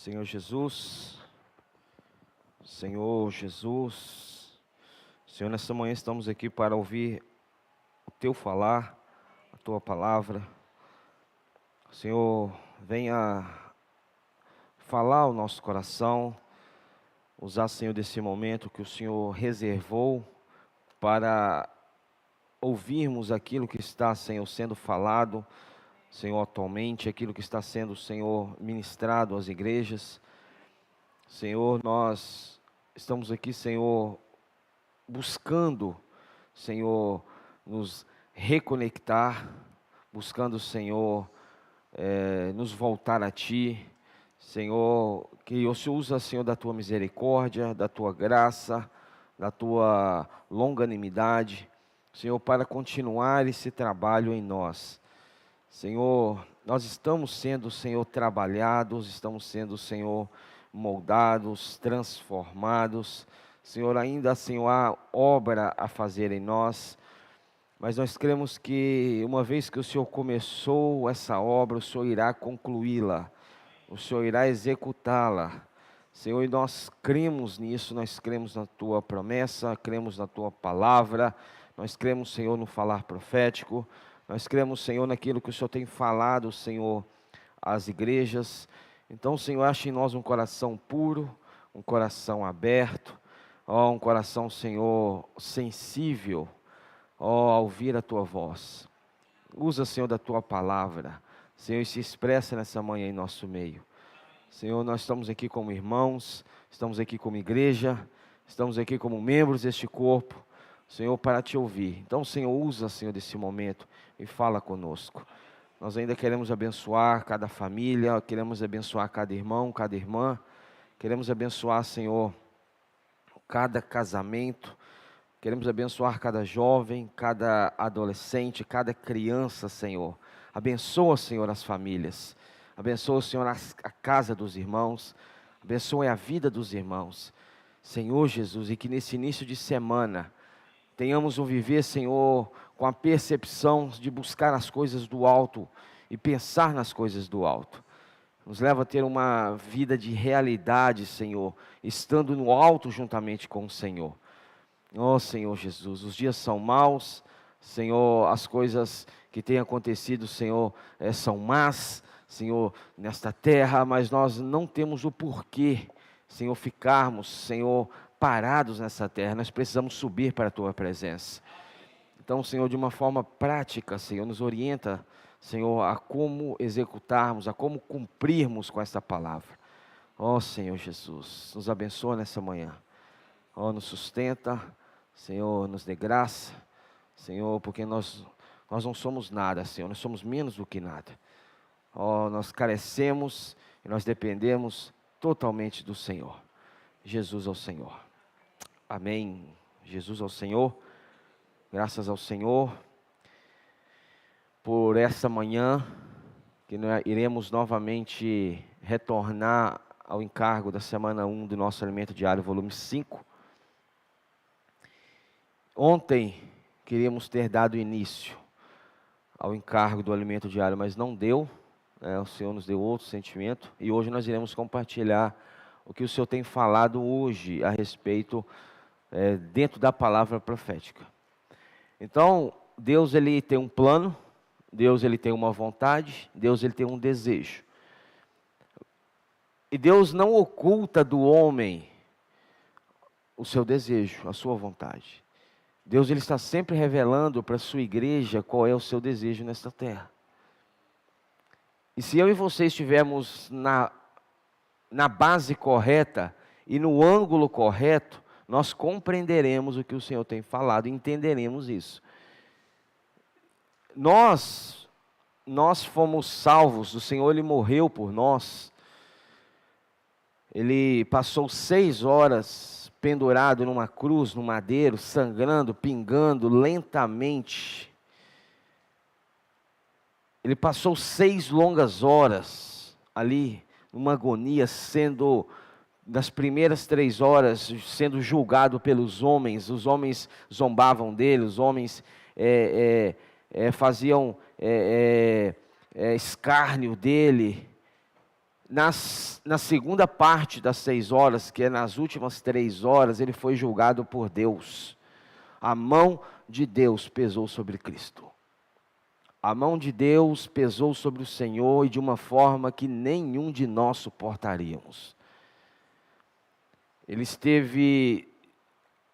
Senhor Jesus, Senhor Jesus, Senhor, nessa manhã estamos aqui para ouvir o Teu falar, a Tua palavra. Senhor, venha falar ao nosso coração, usar, Senhor, desse momento que o Senhor reservou para ouvirmos aquilo que está, Senhor, sendo falado, Senhor, atualmente, aquilo que está sendo, Senhor, ministrado às igrejas. Senhor, nós estamos aqui, Senhor, buscando, Senhor, nos reconectar, buscando, Senhor, nos voltar a Ti. Senhor, que o Senhor usa, Senhor, da Tua misericórdia, da Tua graça, da Tua longanimidade, Senhor, para continuar esse trabalho em nós. Senhor, nós estamos sendo, Senhor, trabalhados, estamos sendo, Senhor, moldados, transformados. Senhor, ainda, Senhor, há obra a fazer em nós, mas nós cremos que uma vez que o Senhor começou essa obra, o Senhor irá concluí-la, o Senhor irá executá-la. Senhor, e nós cremos nisso, nós cremos na Tua promessa, cremos na Tua palavra, nós cremos, Senhor, no falar profético. Nós cremos, Senhor, naquilo que o Senhor tem falado, Senhor, às igrejas. Então, Senhor, ache em nós um coração puro, um coração aberto, um coração, Senhor, sensível, a ouvir a Tua voz. Usa, Senhor, da Tua palavra, Senhor, e se expressa nessa manhã em nosso meio. Senhor, nós estamos aqui como irmãos, estamos aqui como igreja, estamos aqui como membros deste corpo, Senhor, para Te ouvir. Então, Senhor, usa, Senhor, desse momento e fala conosco. Nós ainda queremos abençoar cada família, queremos abençoar cada irmão, cada irmã, queremos abençoar, Senhor, cada casamento, queremos abençoar cada jovem, cada adolescente, cada criança, Senhor. Abençoa, Senhor, as famílias, abençoa, Senhor, a casa dos irmãos, abençoa a vida dos irmãos, Senhor Jesus, e que nesse início de semana tenhamos um viver, Senhor, com a percepção de buscar as coisas do alto e pensar nas coisas do alto. Nos leva a ter uma vida de realidade, Senhor, estando no alto juntamente com o Senhor. Ó Senhor Jesus, os dias são maus, Senhor, as coisas que têm acontecido, Senhor, são más, Senhor, nesta terra, mas nós não temos o porquê, Senhor, ficarmos, Senhor, parados nessa terra. Nós precisamos subir para a Tua presença. Então, Senhor, de uma forma prática, Senhor, nos orienta, Senhor, a como executarmos, a como cumprirmos com essa palavra. Ó Senhor Jesus, nos abençoa nessa manhã. Ó, nos sustenta, Senhor, nos dê graça, Senhor, porque nós não somos nada, Senhor, nós somos menos do que nada. Ó, nós carecemos e nós dependemos totalmente do Senhor. Jesus ao Senhor. Amém. Jesus ao Senhor. Graças ao Senhor por essa manhã que nós iremos novamente retornar ao encargo da semana 1 do nosso Alimento Diário, volume 5. Ontem queríamos ter dado início ao encargo do Alimento Diário, mas não deu, o Senhor nos deu outro sentimento, e hoje nós iremos compartilhar o que o Senhor tem falado hoje a respeito, dentro da palavra profética. Então, Deus, Ele tem um plano, Deus, Ele tem uma vontade, Deus, Ele tem um desejo. E Deus não oculta do homem o seu desejo, a sua vontade. Deus, Ele está sempre revelando para a sua igreja qual é o seu desejo nesta terra. E se eu e você estivermos na base correta e no ângulo correto, nós compreenderemos o que o Senhor tem falado e entenderemos isso. Nós fomos salvos, o Senhor, Ele morreu por nós. Ele passou 6 horas pendurado numa cruz, no madeiro, sangrando, pingando lentamente. Ele passou 6 longas horas ali, numa agonia, sendo, das primeiras 3 horas, sendo julgado pelos homens. Os homens zombavam dele, os homens faziam escárnio dele. na segunda parte das 6 horas, que é nas últimas 3 horas, ele foi julgado por Deus. A mão de Deus pesou sobre Cristo. A mão de Deus pesou sobre o Senhor e de uma forma que nenhum de nós suportaríamos. Ele esteve,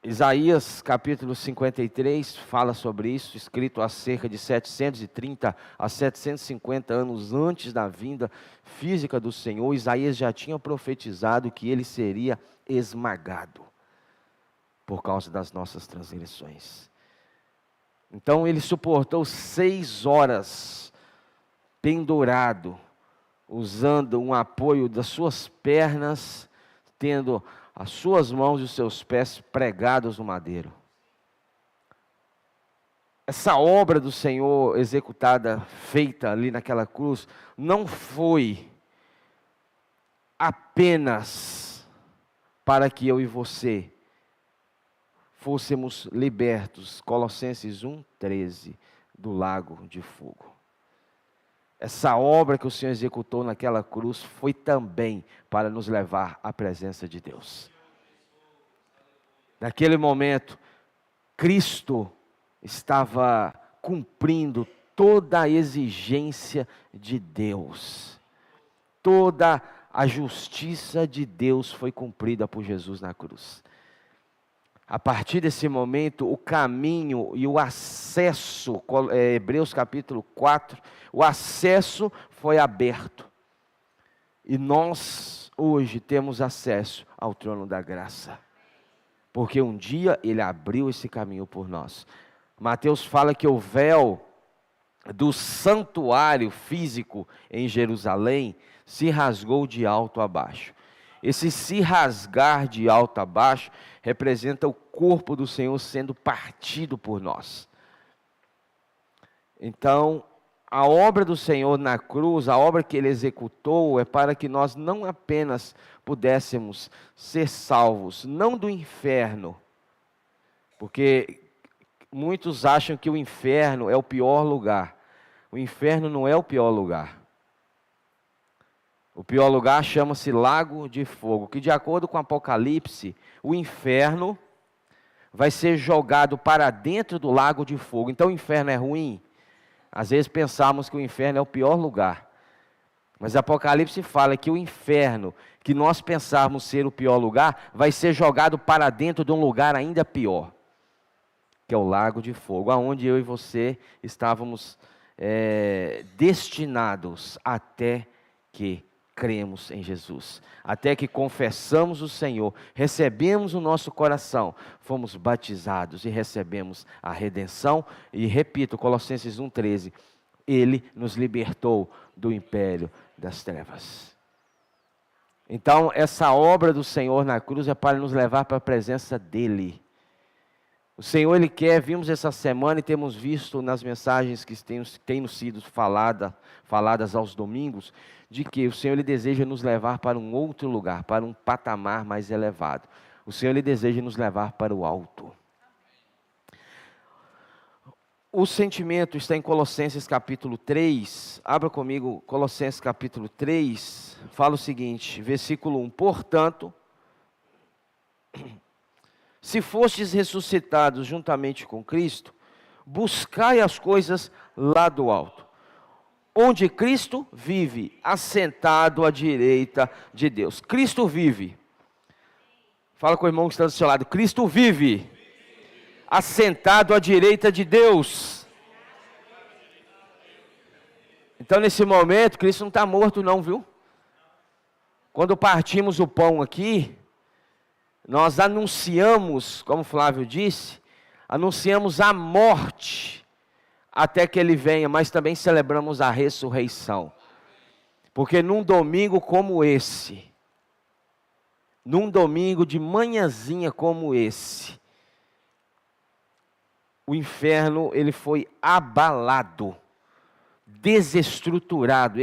Isaías capítulo 53 fala sobre isso, escrito há cerca de 730 a 750 anos antes da vinda física do Senhor. Isaías já tinha profetizado que ele seria esmagado por causa das nossas transgressões. Então ele suportou 6 horas pendurado, usando um apoio das suas pernas, tendo as suas mãos e os seus pés pregados no madeiro. Essa obra do Senhor executada, feita ali naquela cruz, não foi apenas para que eu e você fôssemos libertos, Colossenses 1:13, do lago de fogo. Essa obra que o Senhor executou naquela cruz foi também para nos levar à presença de Deus. Naquele momento, Cristo estava cumprindo toda a exigência de Deus. Toda a justiça de Deus foi cumprida por Jesus na cruz. A partir desse momento, o caminho e o acesso, Hebreus capítulo 4, o acesso foi aberto. E nós, hoje, temos acesso ao trono da graça. Porque um dia Ele abriu esse caminho por nós. Mateus fala que o véu do santuário físico em Jerusalém se rasgou de alto a baixo. Esse se rasgar de alto a baixo representa o corpo do Senhor sendo partido por nós. Então, a obra do Senhor na cruz, a obra que Ele executou, é para que nós não apenas pudéssemos ser salvos, não do inferno, porque muitos acham que o inferno é o pior lugar. O inferno não é o pior lugar. O pior lugar chama-se Lago de Fogo, que de acordo com Apocalipse, o inferno vai ser jogado para dentro do Lago de Fogo. Então o inferno é ruim? Às vezes pensamos que o inferno é o pior lugar. Mas Apocalipse fala que o inferno, que nós pensávamos ser o pior lugar, vai ser jogado para dentro de um lugar ainda pior, que é o Lago de Fogo, aonde eu e você estávamos destinados até que cremos em Jesus, até que confessamos o Senhor, recebemos o nosso coração, fomos batizados e recebemos a redenção. E repito, Colossenses 1:13, Ele nos libertou do império das trevas. Então essa obra do Senhor na cruz é para nos levar para a presença dEle. O Senhor, Ele quer, vimos essa semana e temos visto nas mensagens que têm sido faladas aos domingos, de que o Senhor, Ele deseja nos levar para um outro lugar, para um patamar mais elevado. O Senhor, Ele deseja nos levar para o alto. O sentimento está em Colossenses capítulo 3, abra comigo Colossenses capítulo 3, fala o seguinte, versículo 1, portanto, se fostes ressuscitados juntamente com Cristo, buscai as coisas lá do alto, onde Cristo vive, assentado à direita de Deus. Cristo vive. Fala com o irmão que está do seu lado. Cristo vive, assentado à direita de Deus. Então nesse momento, Cristo não está morto não, viu? Quando partimos o pão aqui, nós anunciamos, como Flávio disse, anunciamos a morte até que Ele venha, mas também celebramos a ressurreição. Porque num domingo como esse, num domingo de manhãzinha como esse, o inferno, ele foi abalado, desestruturado,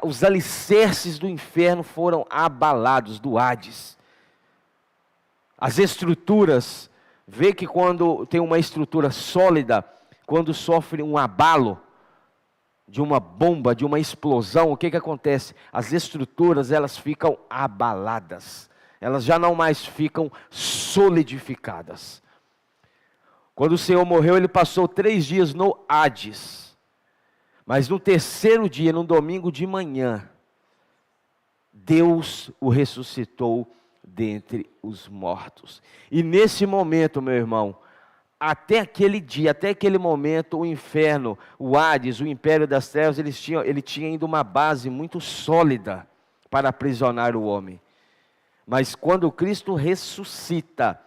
os alicerces do inferno foram abalados, do Hades. As estruturas, vê que quando tem uma estrutura sólida, quando sofre um abalo, de uma bomba, de uma explosão, o que acontece? As estruturas, elas ficam abaladas. Elas já não mais ficam solidificadas. Quando o Senhor morreu, ele passou 3 dias no Hades. Mas no terceiro dia, no domingo de manhã, Deus o ressuscitou dentre os mortos. E nesse momento, meu irmão, até aquele dia, até aquele momento, o inferno, o Hades, o império das trevas, ele tinha ainda uma base muito sólida para aprisionar o homem. Mas quando Cristo ressuscita,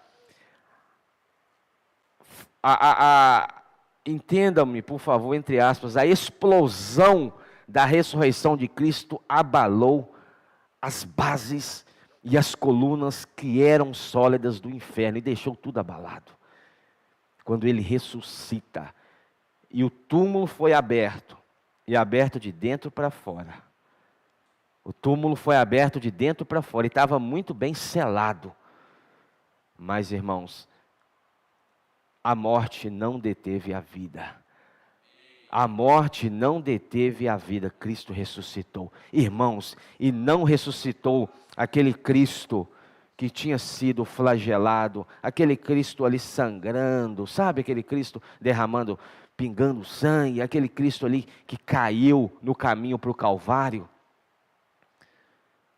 entenda-me, por favor, entre aspas, a explosão da ressurreição de Cristo abalou as bases e as colunas que eram sólidas do inferno e deixou tudo abalado. Quando ele ressuscita, e o túmulo foi aberto, e aberto de dentro para fora. O túmulo foi aberto de dentro para fora, e estava muito bem selado. Mas, irmãos, a morte não deteve a vida. A morte não deteve a vida, Cristo ressuscitou. Irmãos, e não ressuscitou aquele Cristo que tinha sido flagelado, aquele Cristo ali sangrando, sabe aquele Cristo derramando, pingando sangue, aquele Cristo ali que caiu no caminho para o Calvário.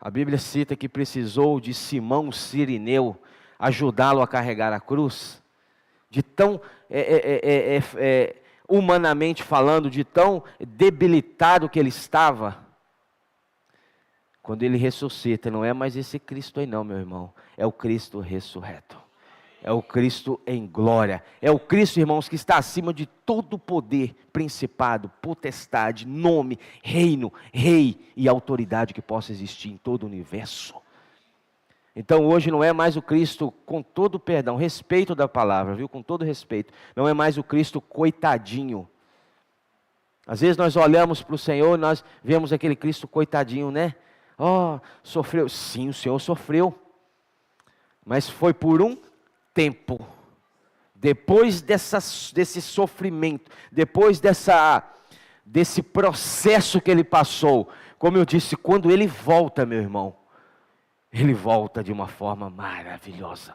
A Bíblia cita que precisou de Simão Cirineu ajudá-lo a carregar a cruz, de tão, humanamente falando, de tão debilitado que ele estava. Quando ele ressuscita, não é mais esse Cristo aí não, meu irmão, é o Cristo ressurreto, é o Cristo em glória, é o Cristo, irmãos, que está acima de todo poder, principado, potestade, nome, reino, rei e autoridade que possa existir em todo o universo. Então hoje não é mais o Cristo, com todo perdão, respeito da palavra, viu? Com todo respeito, não é mais o Cristo coitadinho. Às vezes nós olhamos para o Senhor e nós vemos aquele Cristo coitadinho, né? Oh, sofreu. Sim, o Senhor sofreu. Mas foi por um tempo. Depois desse sofrimento, depois desse processo que ele passou, como eu disse, quando ele volta, meu irmão, ele volta de uma forma maravilhosa,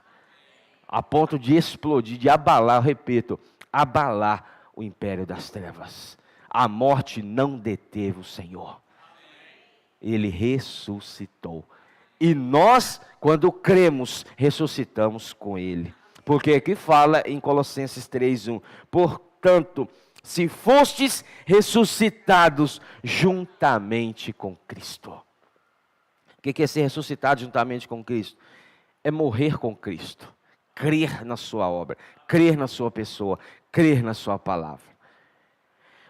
a ponto de explodir, de abalar, eu repito, abalar o império das trevas. A morte não deteve o Senhor. Ele ressuscitou. E nós, quando cremos, ressuscitamos com Ele. Porque aqui fala em Colossenses 3:1, portanto, se fostes ressuscitados juntamente com Cristo. O que é ser ressuscitado juntamente com Cristo? É morrer com Cristo, crer na sua obra, crer na sua pessoa, crer na sua palavra.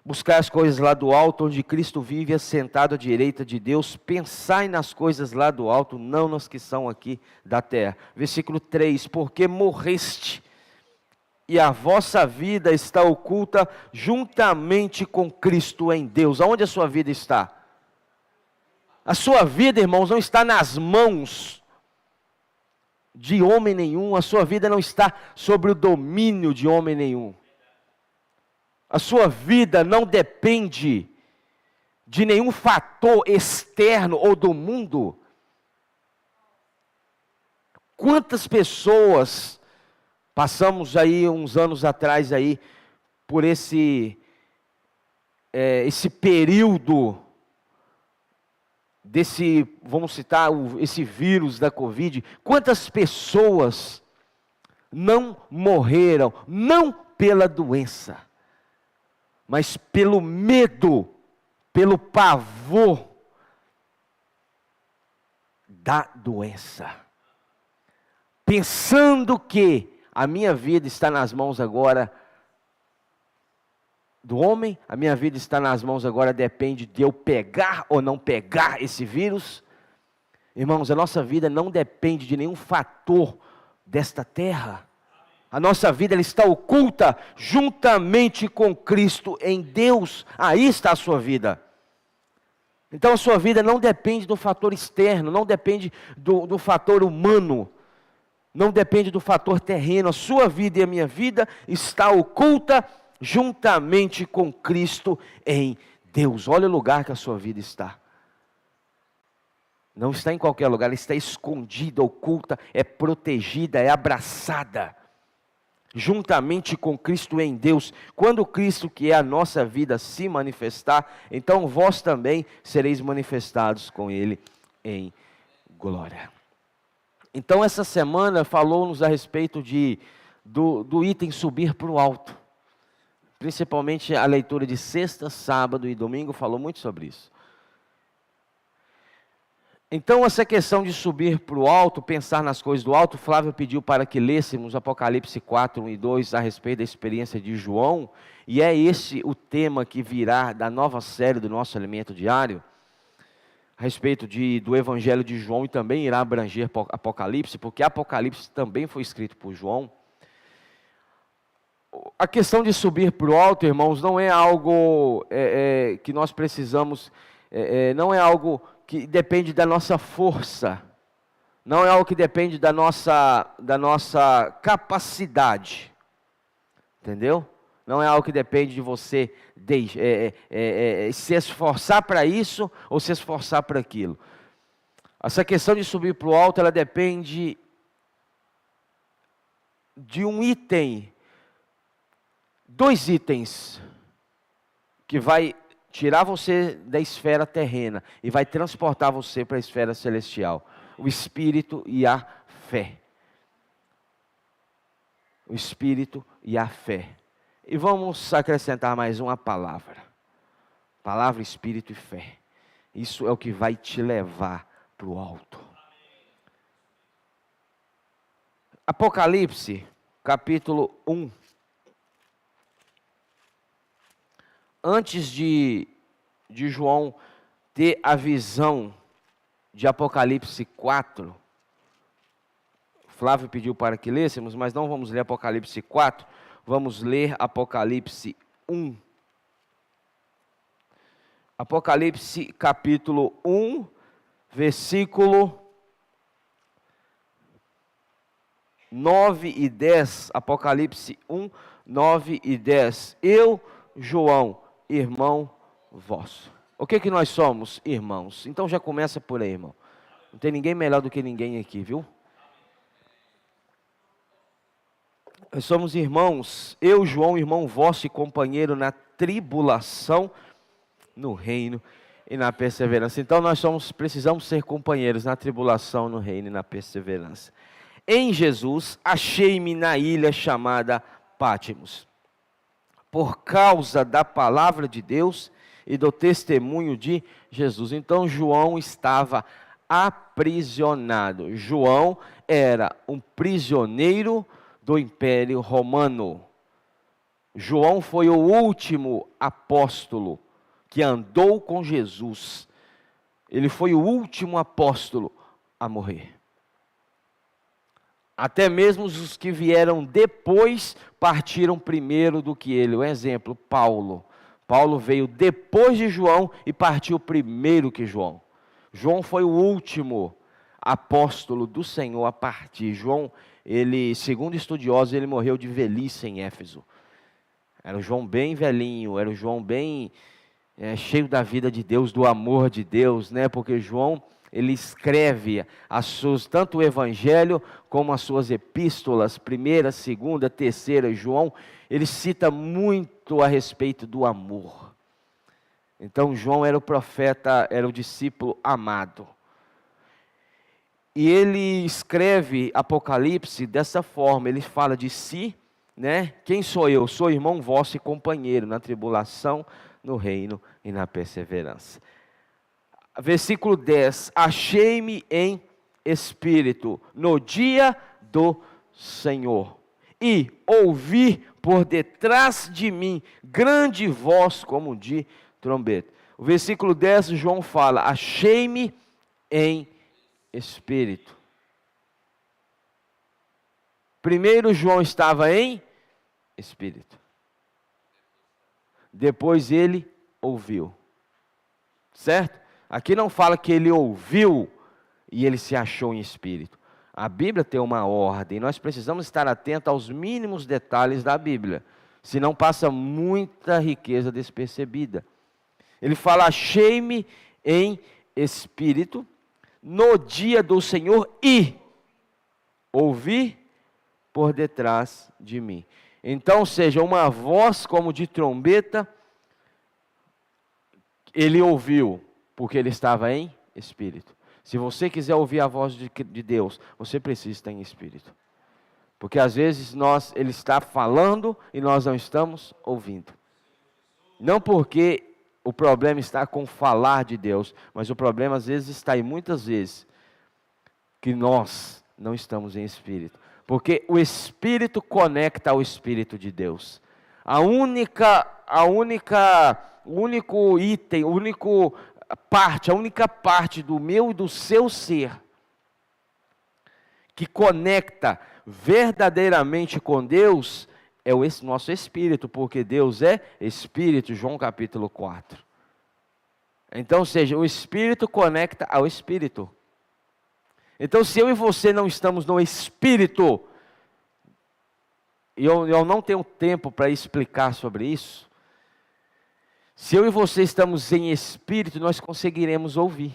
Buscar as coisas lá do alto, onde Cristo vive assentado à direita de Deus. Pensai nas coisas lá do alto, não nas que são aqui da terra. Versículo 3, porque morreste, e a vossa vida está oculta juntamente com Cristo em Deus. Aonde a sua vida está? A sua vida, irmãos, não está nas mãos de homem nenhum. A sua vida não está sobre o domínio de homem nenhum. A sua vida não depende de nenhum fator externo ou do mundo. Quantas pessoas passamos aí uns anos atrás aí por esse período desse, vamos citar, esse vírus da Covid. Quantas pessoas não morreram, não pela doença, mas pelo medo, pelo pavor da doença, pensando que a minha vida está nas mãos agora do homem, a minha vida está nas mãos agora, depende de eu pegar ou não pegar esse vírus. Irmãos, a nossa vida não depende de nenhum fator desta terra. A nossa vida ela está oculta juntamente com Cristo em Deus. Aí está a sua vida. Então a sua vida não depende do fator externo, não depende do fator humano, não depende do fator terreno. A sua vida e a minha vida está oculta juntamente com Cristo em Deus. Olha o lugar que a sua vida está. Não está em qualquer lugar, ela está escondida, oculta, é protegida, é abraçada. Juntamente com Cristo em Deus. Quando Cristo, que é a nossa vida, se manifestar, então vós também sereis manifestados com Ele em glória. Então essa semana falou-nos a respeito do item subir para o alto. Principalmente a leitura de sexta, sábado e domingo falou muito sobre isso. Então essa questão de subir para o alto, pensar nas coisas do alto, Flávio pediu para que lêssemos Apocalipse 4, 1 e 2 a respeito da experiência de João, e é esse o tema que virá da nova série do nosso Alimento Diário, a respeito do Evangelho de João, e também irá abranger Apocalipse, porque Apocalipse também foi escrito por João. A questão de subir para o alto, irmãos, não é algo que nós precisamos, não é algo que depende da nossa força, não é algo que depende da nossa capacidade, entendeu? Não é algo que depende de você se esforçar para isso ou se esforçar para aquilo. Essa questão de subir para o alto, ela depende de um item, 2 itens, que vai tirar você da esfera terrena e vai transportar você para a esfera celestial. O Espírito e a fé. O Espírito e a fé. E vamos acrescentar mais uma palavra. Palavra, Espírito e fé. Isso é o que vai te levar para o alto. Apocalipse, capítulo 1. Antes de João ter a visão de Apocalipse 4, Flávio pediu para que lêssemos, mas não vamos ler Apocalipse 4, vamos ler Apocalipse 1. Apocalipse capítulo 1, versículo 9 e 10. Apocalipse 1, 9 e 10. Eu, João, irmão vosso. O que nós somos? Irmãos. Então já começa por aí, irmão. Não tem ninguém melhor do que ninguém aqui, viu? Nós somos irmãos. Eu, João, irmão vosso e companheiro na tribulação, no reino e na perseverança. Então nós precisamos ser companheiros na tribulação, no reino e na perseverança. Em Jesus, achei-me na ilha chamada Pátimos, por causa da palavra de Deus e do testemunho de Jesus. Então João estava aprisionado. João era um prisioneiro do Império Romano. João foi o último apóstolo que andou com Jesus. Ele foi o último apóstolo a morrer. Até mesmo os que vieram depois partiram primeiro do que ele. Um exemplo, Paulo. Paulo veio depois de João e partiu primeiro que João. João foi o último apóstolo do Senhor a partir. João, ele, segundo estudiosos, ele morreu de velhice em Éfeso. Era o João bem velhinho, era o João bem cheio da vida de Deus, do amor de Deus, né? Porque João, ele escreve tanto o Evangelho como as suas epístolas, 1ª, 2ª, 3ª, João, ele cita muito a respeito do amor. Então João era o profeta, era o discípulo amado. E ele escreve Apocalipse dessa forma, ele fala de si, né? Quem sou eu? Sou irmão vosso e companheiro na tribulação, no reino e na perseverança. Versículo 10, achei-me em espírito no dia do Senhor, e ouvi por detrás de mim grande voz como de trombeta. O versículo 10, João fala, achei-me em espírito. Primeiro João estava em espírito. Depois ele ouviu. Certo? Aqui não fala que ele ouviu e ele se achou em espírito. A Bíblia tem uma ordem, nós precisamos estar atentos aos mínimos detalhes da Bíblia, senão passa muita riqueza despercebida. Ele fala: achei-me em espírito no dia do Senhor e ouvi por detrás de mim. Então, seja uma voz como de trombeta, ele ouviu, porque ele estava em espírito. Se você quiser ouvir a voz de Deus, você precisa estar em espírito. Porque às vezes ele está falando e nós não estamos ouvindo. Não porque o problema está com falar de Deus, mas o problema às vezes está em muitas vezes que nós não estamos em espírito. Porque o espírito conecta ao espírito de Deus. O único item, a única parte do meu e do seu ser que conecta verdadeiramente com Deus é o nosso espírito, porque Deus é espírito, João capítulo 4. Então, seja, o espírito conecta ao espírito. Então, se eu e você não estamos no espírito, e eu não tenho tempo para explicar sobre isso, se eu e você estamos em espírito, nós conseguiremos ouvir.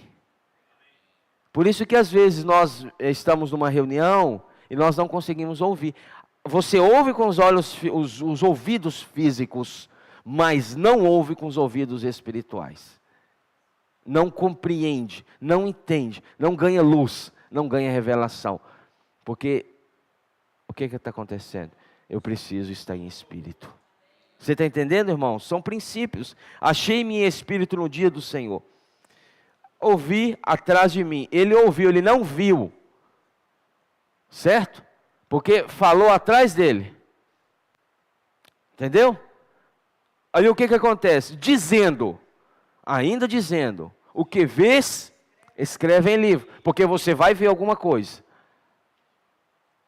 Por isso que às vezes nós estamos numa reunião e nós não conseguimos ouvir. Você ouve com os olhos, os ouvidos físicos, mas não ouve com os ouvidos espirituais. Não compreende, não entende, não ganha luz, não ganha revelação. Porque o que está acontecendo? Eu preciso estar em espírito. Você está entendendo, irmão? São princípios. Achei-me em espírito no dia do Senhor. Ouvi atrás de mim. Ele ouviu, ele não viu. Certo? Porque falou atrás dele. Entendeu? Aí o que acontece? Ainda dizendo, o que vês, escreve em livro. Porque você vai ver alguma coisa.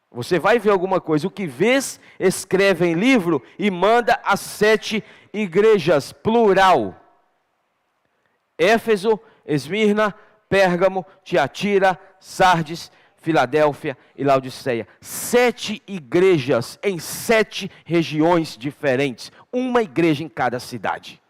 Você vai ver alguma coisa. O que vês, escreve em livro e manda às 7 igrejas, plural. Éfeso, Esmirna, Pérgamo, Tiatira, Sardes, Filadélfia e Laodiceia. 7 igrejas em 7 regiões diferentes. Uma igreja em cada cidade.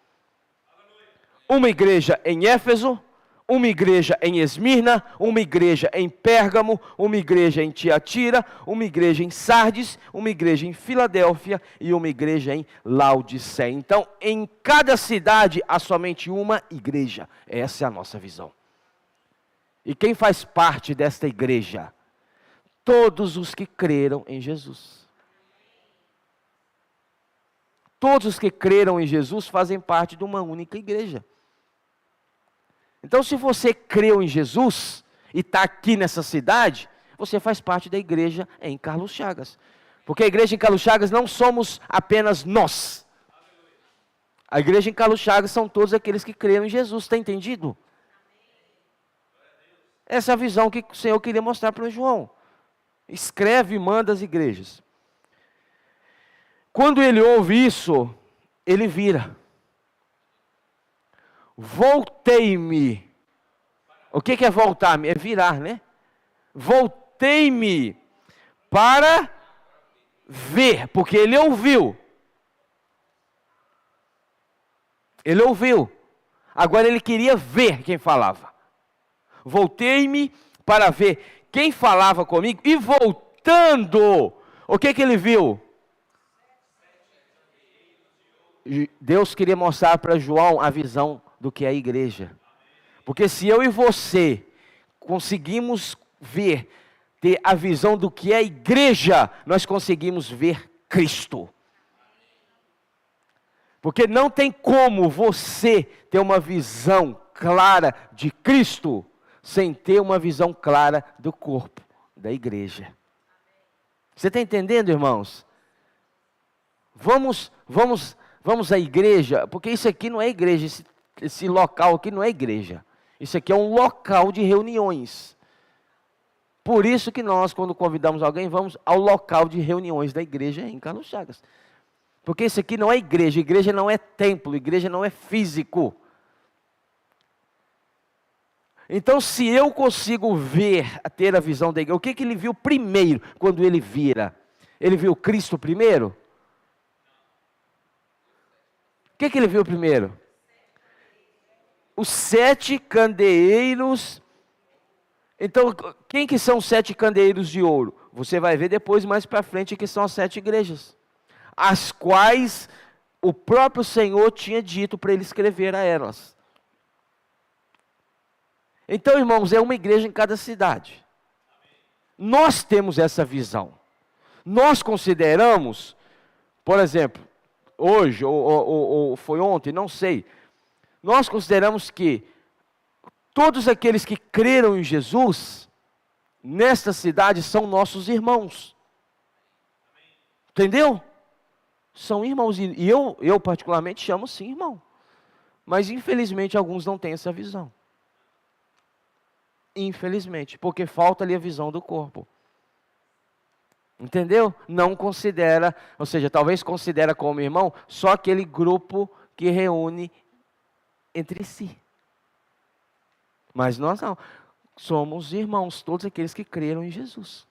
Uma igreja em Éfeso, uma igreja em Esmirna, uma igreja em Pérgamo, uma igreja em Tiatira, uma igreja em Sardes, uma igreja em Filadélfia e uma igreja em Laodiceia. Então, em cada cidade há somente uma igreja. Essa é a nossa visão. E quem faz parte desta igreja? Todos os que creram em Jesus. Todos os que creram em Jesus fazem parte de uma única igreja. Então, se você creu em Jesus e está aqui nessa cidade, você faz parte da igreja em Carlos Chagas. Porque a igreja em Carlos Chagas não somos apenas nós. A igreja em Carlos Chagas são todos aqueles que creram em Jesus. Está entendido? Essa é a visão que o Senhor queria mostrar para o João. Escreve e manda às igrejas. Quando ele ouve isso, ele vira. Voltei-me. O que é voltar-me? É virar, né? Voltei-me para ver, porque ele ouviu. Ele ouviu. Agora ele queria ver quem falava. Voltei-me para ver quem falava comigo e voltando, o que ele viu? Deus queria mostrar para João a visão do que é a igreja. Porque se eu e você conseguimos ver, ter a visão do que é a igreja, nós conseguimos ver Cristo. Porque não tem como você ter uma visão clara de Cristo sem ter uma visão clara do corpo, da igreja. Você está entendendo, irmãos? Vamos à igreja, porque isso aqui não é igreja, esse local aqui não é igreja. Isso aqui é um local de reuniões. Por isso que nós, quando convidamos alguém, vamos ao local de reuniões da igreja em Carlos Chagas. Porque isso aqui não é igreja, igreja não é templo, igreja não é físico. Então, se eu consigo ver, ter a visão da igreja, o que ele viu primeiro quando ele vira? Ele viu Cristo primeiro? O que ele viu primeiro? os 7 candeeiros. Então, quem que são os 7 candeeiros de ouro? Você vai ver depois, mais para frente, que são as 7 igrejas, as quais o próprio Senhor tinha dito para ele escrever a elas. Então, irmãos, é uma igreja em cada cidade. Nós temos essa visão. Nós consideramos, por exemplo, hoje, ou foi ontem, não sei, nós consideramos que todos aqueles que creram em Jesus, nesta cidade, são nossos irmãos. Entendeu? São irmãos, e eu particularmente chamo sim irmão. Mas infelizmente alguns não têm essa visão. Infelizmente, porque falta ali a visão do corpo. Entendeu? Não considera, ou seja, talvez considera como irmão só aquele grupo que reúne entre si. Mas nós não, somos irmãos, todos aqueles que creram em Jesus.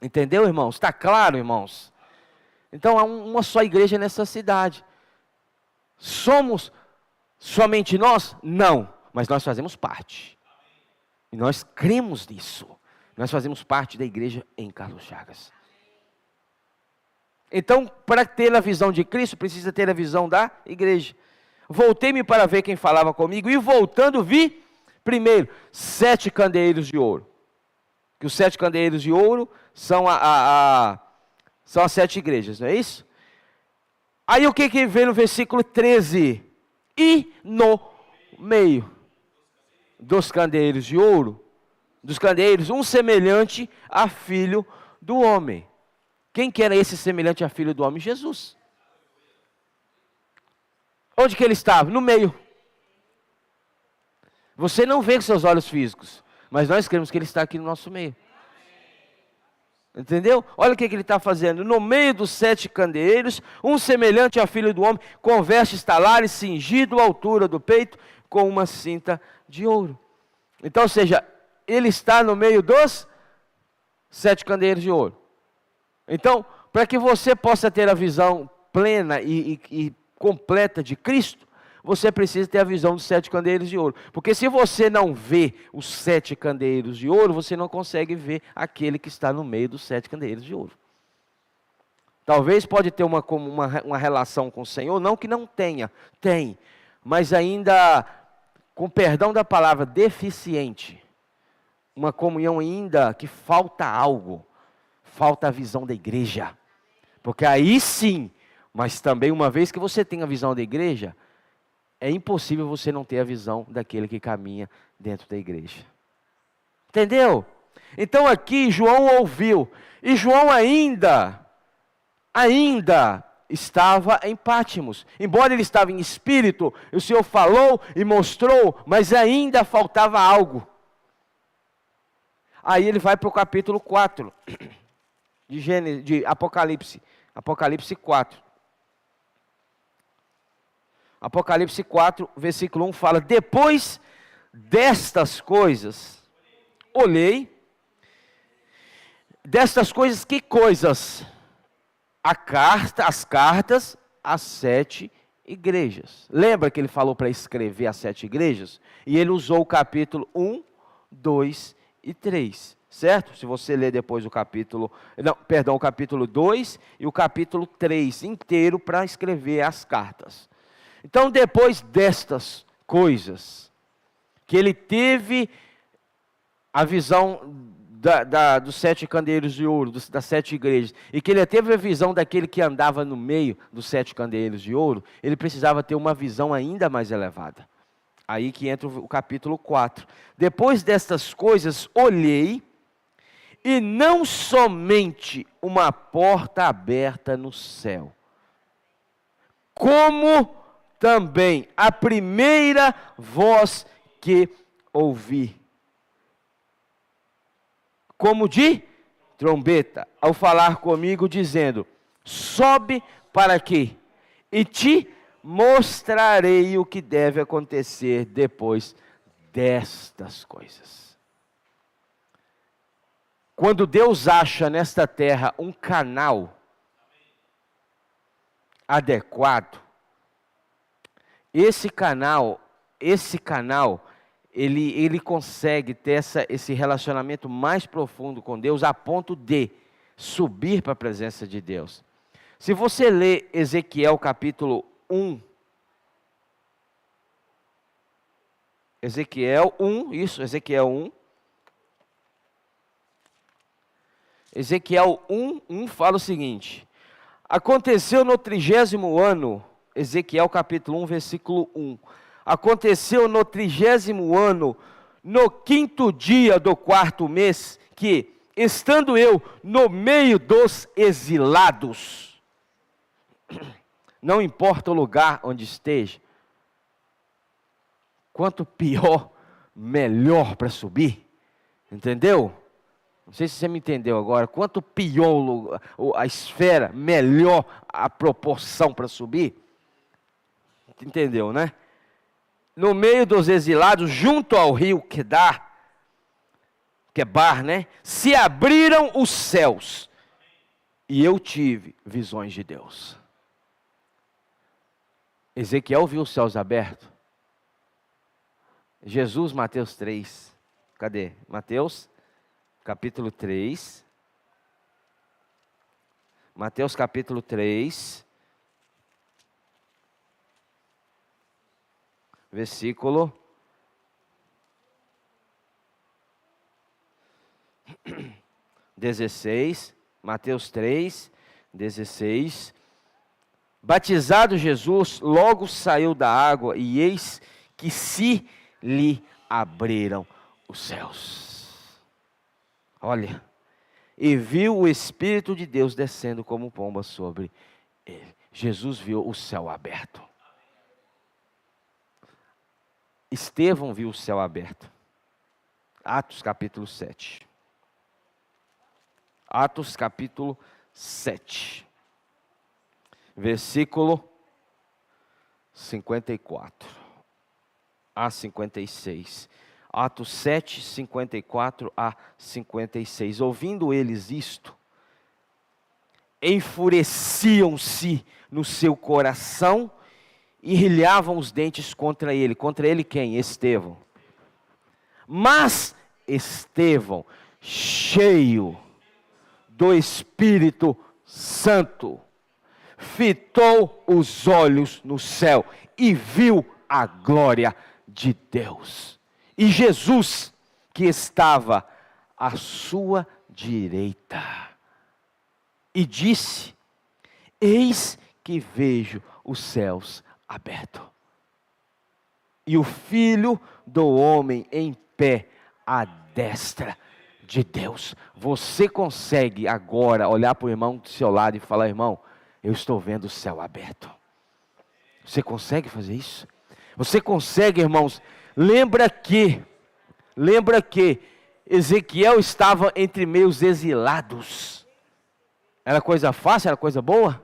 Entendeu, irmãos? Está claro, irmãos? Então há uma só igreja nessa cidade. Somos somente nós? Não, mas nós fazemos parte. E nós cremos nisso. Nós fazemos parte da igreja em Carlos Chagas. Então, para ter a visão de Cristo, precisa ter a visão da igreja. Voltei-me para ver quem falava comigo, e voltando vi, primeiro, 7 candeeiros de ouro. Que os 7 candeeiros de ouro são são as 7 igrejas, não é isso? Aí o que vê no versículo 13? E no meio dos candeeiros de ouro, dos candeeiros, um semelhante a filho do homem. Quem que era esse semelhante a filho do homem? Jesus. Onde que ele estava? No meio. Você não vê com seus olhos físicos, mas nós cremos que ele está aqui no nosso meio. Entendeu? Olha o que ele está fazendo. No meio dos 7 candeeiros, um semelhante a filho do homem, com vestes talares, cingido à altura do peito, com uma cinta de ouro. Então, ou seja, ele está no meio dos 7 candeeiros de ouro. Então, para que você possa ter a visão plena e completa de Cristo, você precisa ter a visão dos 7 candeeiros de ouro. Porque se você não vê os 7 candeeiros de ouro, você não consegue ver aquele que está no meio dos 7 candeeiros de ouro. Talvez pode ter uma relação com o Senhor, não que não tenha, tem, mas ainda, com perdão da palavra, deficiente. Uma comunhão ainda que falta algo, falta a visão da igreja. Porque aí sim, mas também uma vez que você tem a visão da igreja, é impossível você não ter a visão daquele que caminha dentro da igreja. Entendeu? Então aqui João ouviu, e João ainda estava em Pátimos. Embora ele estava em espírito, o Senhor falou e mostrou, mas ainda faltava algo. Aí ele vai para o capítulo 4 de Apocalipse. Apocalipse 4. Apocalipse 4, versículo 1 fala: depois destas coisas, olhei. Destas coisas, que coisas? As cartas às 7 igrejas. Lembra que ele falou para escrever as 7 igrejas? E ele usou o capítulo 1, 2 e 3, certo? Se você ler depois o capítulo, o capítulo 2 e o capítulo 3 inteiro para escrever as cartas. Então, depois destas coisas, que ele teve a visão dos 7 candeeiros de ouro, das 7 igrejas, e que ele teve a visão daquele que andava no meio dos 7 candeeiros de ouro, ele precisava ter uma visão ainda mais elevada. Aí que entra o capítulo 4. Depois destas coisas, olhei, e não somente uma porta aberta no céu, como também a primeira voz que ouvi, como de trombeta, ao falar comigo, dizendo: sobe para aqui, e te mostrarei o que deve acontecer depois destas coisas. Quando Deus acha nesta terra um canal adequado, esse canal esse canal, ele consegue ter esse relacionamento mais profundo com Deus, a ponto de subir para a presença de Deus. Se você ler Ezequiel capítulo 1, Ezequiel 1, Ezequiel 1 fala o seguinte: aconteceu no 30º ano, Ezequiel capítulo 1, versículo 1. Aconteceu no 30º ano, no 5º dia do 4º mês, que, estando eu no meio dos exilados, não importa o lugar onde esteja, quanto pior, melhor para subir, entendeu? Não sei se você me entendeu agora. Quanto pior a esfera, melhor a proporção para subir. Entendeu, né? No meio dos exilados, junto ao rio Quebar, né? Se abriram os céus. E eu tive visões de Deus. Ezequiel viu os céus abertos. Jesus, Mateus 3. Cadê? Mateus capítulo 3, Mateus capítulo 3, versículo 16, Mateus 3, 16, batizado Jesus, logo saiu da água, e eis que se lhe abriram os céus. Olha, e viu o Espírito de Deus descendo como pomba sobre ele. Jesus viu o céu aberto. Estevão viu o céu aberto. Atos capítulo 7. Atos capítulo 7. Versículo 54 a 56. Atos 7, 54 a 56. Ouvindo eles isto, enfureciam-se no seu coração e rilhavam os dentes contra ele. Contra ele quem? Estevão. Mas Estevão, cheio do Espírito Santo, fitou os olhos no céu e viu a glória de Deus. E Jesus, que estava à sua direita, e disse: eis que vejo os céus abertos, e o Filho do Homem em pé à destra de Deus. Você consegue agora olhar para o irmão do seu lado e falar: irmão, eu estou vendo o céu aberto. Você consegue fazer isso? Você consegue, irmãos? Lembra que Ezequiel estava entre meios exilados. Era coisa fácil? Era coisa boa?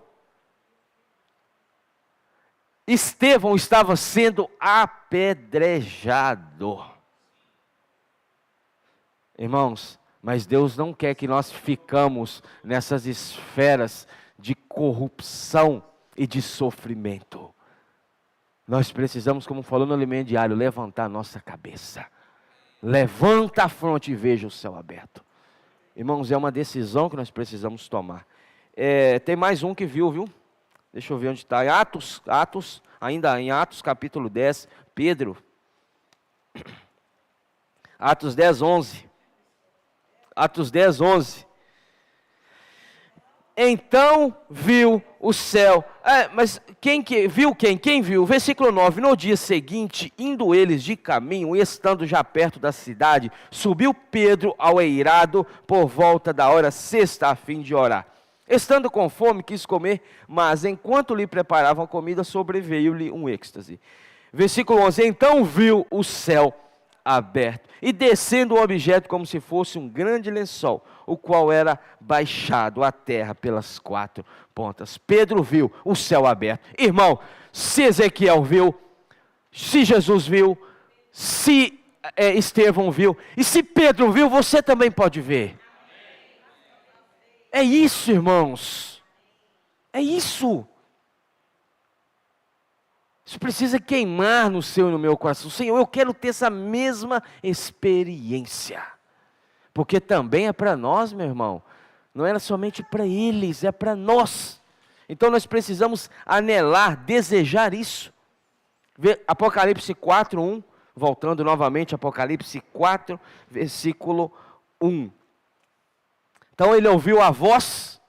Estevão estava sendo apedrejado. Irmãos, mas Deus não quer que nós ficamos nessas esferas de corrupção e de sofrimento. Nós precisamos, como falou no alimento diário, levantar a nossa cabeça. Levanta a fronte e veja o céu aberto. Irmãos, é uma decisão que nós precisamos tomar. Tem mais um que viu? Deixa eu ver onde está. Ainda em Atos capítulo 10, Pedro. Atos 10, 11. Atos 10, 11. Então viu o céu. Mas quem viu quem? Quem viu? Versículo 9. No dia seguinte, indo eles de caminho, e estando já perto da cidade, subiu Pedro ao eirado por volta da hora sexta, a fim de orar. Estando com fome, quis comer, mas enquanto lhe preparavam a comida, sobreveio-lhe um êxtase. Versículo 11. Então viu o céu aberto, e descendo um objeto como se fosse um grande lençol, o qual era baixado à terra pelas quatro pontas. Pedro viu o céu aberto. Irmão, se Ezequiel viu, se Jesus viu, se Estevão viu, e se Pedro viu, você também pode ver. É isso, irmãos. É isso. Isso precisa queimar no seu e no meu coração. Senhor, eu quero ter essa mesma experiência. Porque também é para nós, meu irmão. Não era somente para eles, é para nós. Então nós precisamos anelar, desejar isso. Apocalipse 4, 1. Voltando novamente, Apocalipse 4, versículo 1. Então ele ouviu a voz,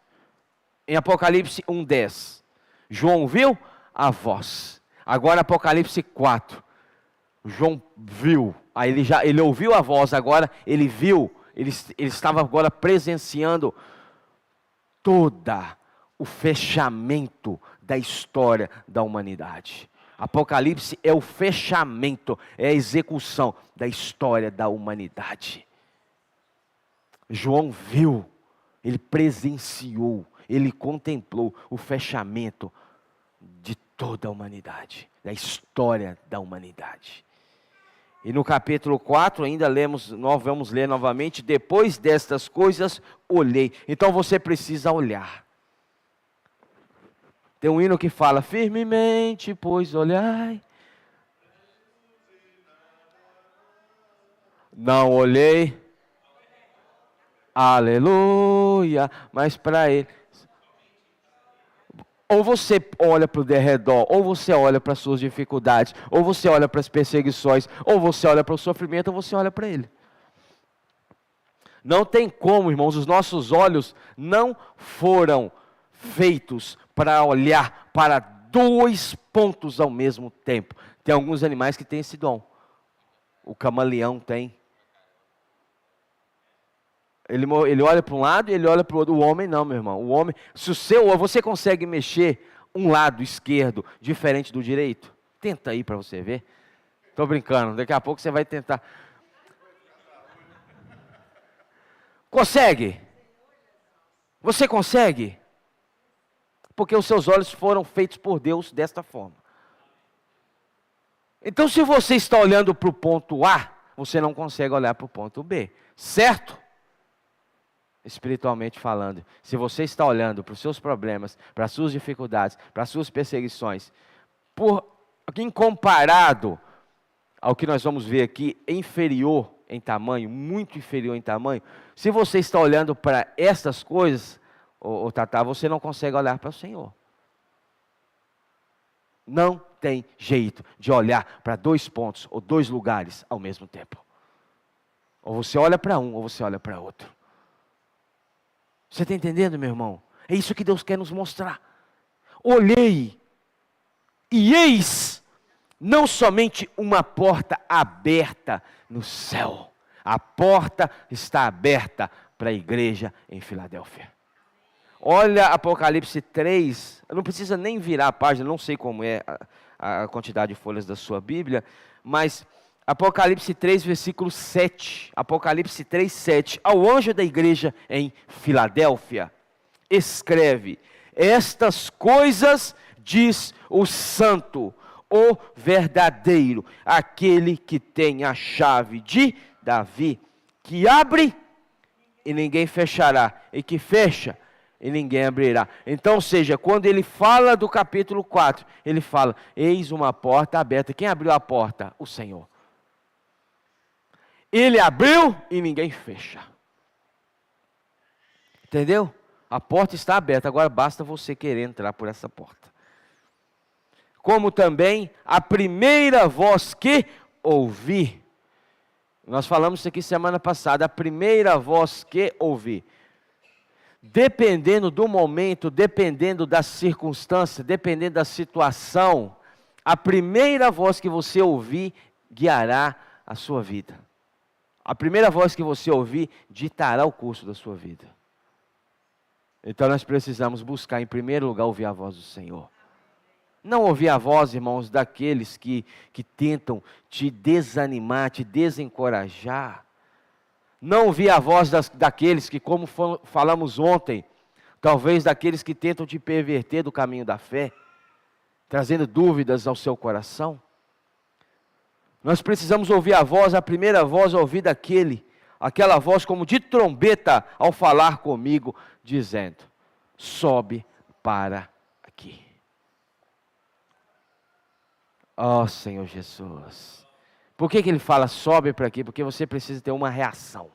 em Apocalipse 1, 10. João ouviu a voz. Agora Apocalipse 4. João viu. Aí ele ouviu a voz, agora ele viu. Ele estava agora presenciando toda o fechamento da história da humanidade. Apocalipse é o fechamento, é a execução da história da humanidade. João viu, ele presenciou, ele contemplou o fechamento de toda a humanidade, da história da humanidade. E no capítulo 4 ainda nós vamos ler novamente, depois destas coisas olhei. Então você precisa olhar. Tem um hino que fala, firmemente, pois olhai. Não olhei, aleluia, mas para ele. Ou você olha para o derredor, ou você olha para as suas dificuldades, ou você olha para as perseguições, ou você olha para o sofrimento, ou você olha para ele. Não tem como, irmãos, os nossos olhos não foram feitos para olhar para dois pontos ao mesmo tempo. Tem alguns animais que têm esse dom. O camaleão tem. Ele olha para um lado e ele olha para o outro. O homem não, meu irmão. O homem, se você consegue mexer um lado esquerdo diferente do direito, tenta aí para você ver. Estou brincando, daqui a pouco você vai tentar. Consegue? Você consegue? Porque os seus olhos foram feitos por Deus desta forma. Então, se você está olhando para o ponto A, você não consegue olhar para o ponto B, certo? Espiritualmente falando, se você está olhando para os seus problemas, para as suas dificuldades, para as suas perseguições, em comparado ao que nós vamos ver aqui, inferior em tamanho, muito inferior em tamanho, se você está olhando para essas coisas, Tatá, você não consegue olhar para o Senhor. Não tem jeito de olhar para dois pontos ou dois lugares ao mesmo tempo. Ou você olha para um, ou você olha para outro. Você está entendendo, meu irmão? É isso que Deus quer nos mostrar. Olhei, e eis, não somente uma porta aberta no céu. A porta está aberta para a igreja em Filadélfia. Olha Apocalipse 3, não precisa nem virar a página, não sei como é a quantidade de folhas da sua Bíblia, mas Apocalipse 3, versículo 7, Apocalipse 3, 7, ao anjo da igreja em Filadélfia, escreve, estas coisas diz o santo, o verdadeiro, aquele que tem a chave de Davi, que abre e ninguém fechará, e que fecha e ninguém abrirá. Então, ou seja, quando ele fala do capítulo 4, ele fala, eis uma porta aberta. Quem abriu a porta? O Senhor. Ele abriu e ninguém fecha. Entendeu? A porta está aberta, agora basta você querer entrar por essa porta. Como também a primeira voz que ouvi. Nós falamos isso aqui semana passada, a primeira voz que ouvi. Dependendo do momento, dependendo da circunstância, dependendo da situação, a primeira voz que você ouvir guiará a sua vida. A primeira voz que você ouvir ditará o curso da sua vida. Então nós precisamos buscar em primeiro lugar ouvir a voz do Senhor. Não ouvir a voz, irmãos, daqueles que tentam te desanimar, te desencorajar. Não ouvir a voz daqueles que, como falamos ontem, talvez daqueles que tentam te perverter do caminho da fé, trazendo dúvidas ao seu coração. Nós precisamos ouvir a voz, a primeira voz ouvir aquela voz como de trombeta ao falar comigo, dizendo, sobe para aqui. Oh, Senhor Jesus. Por que ele fala sobe para aqui? Porque você precisa ter uma reação.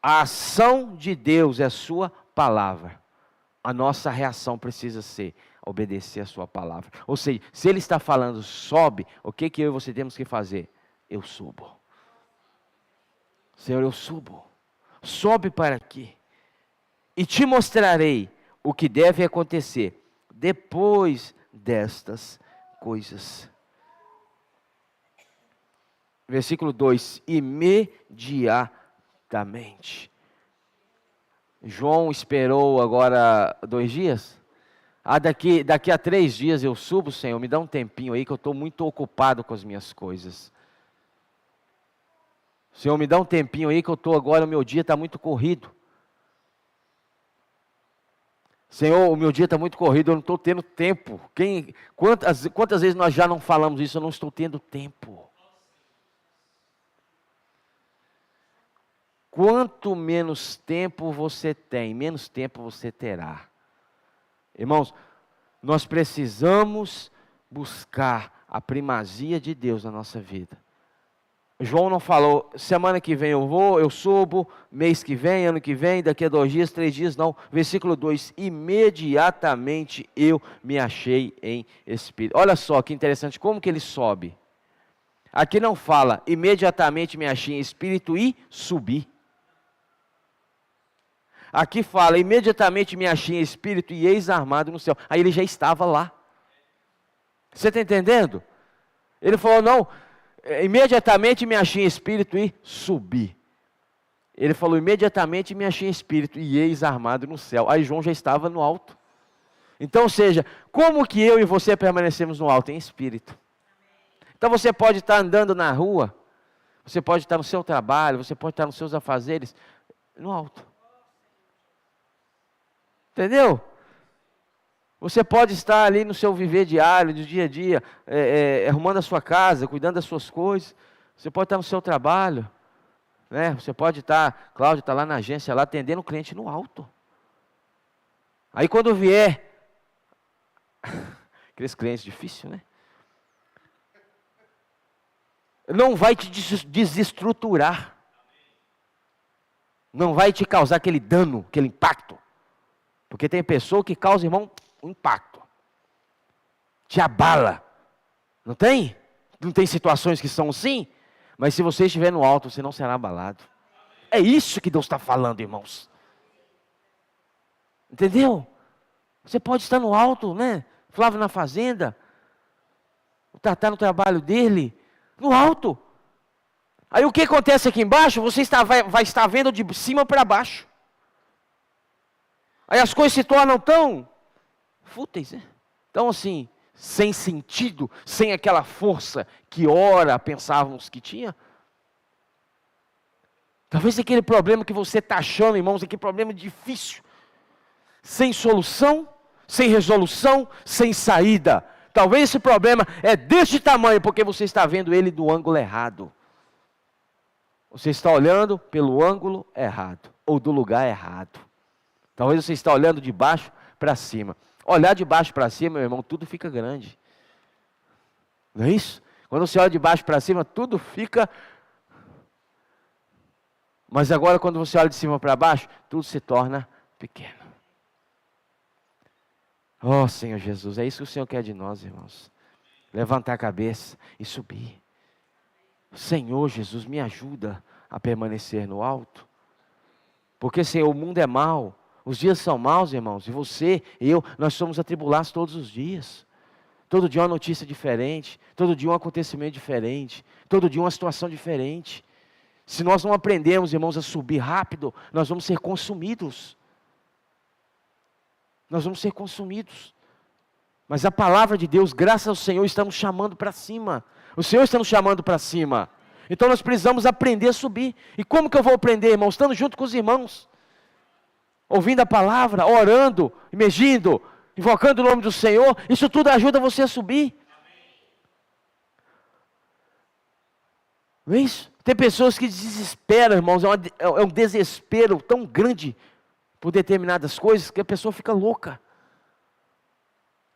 A ação de Deus é a sua palavra. A nossa reação precisa ser obedecer a sua palavra. Ou seja, se ele está falando sobe, o que eu e você temos que fazer? Eu subo. Senhor, eu subo. Sobe para aqui. E te mostrarei o que deve acontecer depois destas coisas. Versículo 2: imediatamente. João esperou agora 2 dias? Daqui a 3 dias eu subo, Senhor, me dá um tempinho aí que eu estou muito ocupado com as minhas coisas. Senhor, me dá um tempinho aí que eu estou agora, o meu dia está muito corrido. Senhor, o meu dia está muito corrido, eu não estou tendo tempo. Quantas vezes nós já não falamos isso? Eu não estou tendo tempo. Quanto menos tempo você tem, menos tempo você terá. Irmãos, nós precisamos buscar a primazia de Deus na nossa vida. João não falou, semana que vem eu subo, mês que vem, ano que vem, daqui a 2 dias, 3 dias, não. Versículo 2, imediatamente eu me achei em espírito. Olha só que interessante, como que ele sobe? Aqui não fala, imediatamente me achei em espírito e subi. Aqui fala, imediatamente me achei em espírito e eis armado no céu. Aí ele já estava lá. Você está entendendo? Ele falou, não, imediatamente me achei em espírito e subi. Ele falou, imediatamente me achei em espírito e eis armado no céu. Aí João já estava no alto. Então, ou seja, como que eu e você permanecemos no alto? Em espírito. Então você pode estar andando na rua, você pode estar no seu trabalho, você pode estar nos seus afazeres, no alto. Entendeu? Você pode estar ali no seu viver diário, do dia a dia, arrumando a sua casa, cuidando das suas coisas. Você pode estar no seu trabalho, né? Você pode estar, Cláudio está lá na agência, lá atendendo o cliente no alto. Aí quando vier, aqueles clientes difíceis, né? Não vai te desestruturar. Não vai te causar aquele dano, aquele impacto. Porque tem pessoa que causa, irmão, um impacto. Te abala. Não tem? Não tem situações que são assim? Mas se você estiver no alto, você não será abalado. É isso que Deus está falando, irmãos. Entendeu? Você pode estar no alto, né? Flávio na fazenda. O Tatá no trabalho dele. No alto. Aí o que acontece aqui embaixo? Você vai estar vendo de cima para baixo. Aí as coisas se tornam tão fúteis, né? Tão assim, sem sentido, sem aquela força que ora pensávamos que tinha. Talvez aquele problema que você está achando, irmãos, aquele problema difícil, sem solução, sem resolução, sem saída. Talvez esse problema é deste tamanho, porque você está vendo ele do ângulo errado. Você está olhando pelo ângulo errado, ou do lugar errado. Talvez você está olhando de baixo para cima. Olhar de baixo para cima, meu irmão, tudo fica grande. Não é isso? Quando você olha de baixo para cima, tudo fica... Mas agora, quando você olha de cima para baixo, tudo se torna pequeno. Oh, Senhor Jesus, é isso que o Senhor quer de nós, irmãos. Levantar a cabeça e subir. Senhor Jesus, me ajuda a permanecer no alto. Porque, Senhor, o mundo é mau. Os dias são maus, irmãos, e você, eu, nós somos atribulados todos os dias. Todo dia uma notícia diferente, todo dia um acontecimento diferente, todo dia uma situação diferente. Se nós não aprendermos, irmãos, a subir rápido, nós vamos ser consumidos. Nós vamos ser consumidos. Mas a palavra de Deus, graças ao Senhor, está nos chamando para cima. O Senhor está nos chamando para cima. Então nós precisamos aprender a subir. E como que eu vou aprender, irmãos? Estando junto com os irmãos. Ouvindo a palavra, orando, emergindo, invocando o nome do Senhor, isso tudo ajuda você a subir. Não é isso? Tem pessoas que desesperam, irmãos, é um desespero tão grande por determinadas coisas que a pessoa fica louca.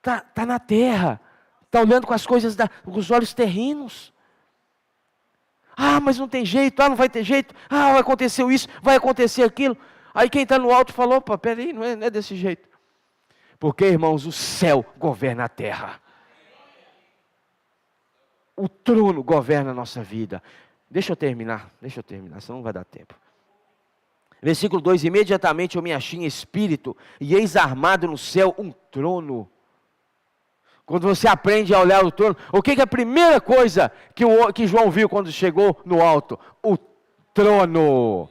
Tá na terra. Está olhando com as coisas, com os olhos terrenos. Ah, mas não tem jeito, não vai ter jeito. Ah, aconteceu isso, vai acontecer aquilo. Aí quem está no alto falou, opa, peraí, não é desse jeito. Porque, irmãos, o céu governa a terra. O trono governa a nossa vida. Deixa eu terminar, senão não vai dar tempo. Versículo 2, imediatamente eu me achei em espírito, e eis armado no céu um trono. Quando você aprende a olhar o trono, o que é a primeira coisa que João viu quando chegou no alto? O trono.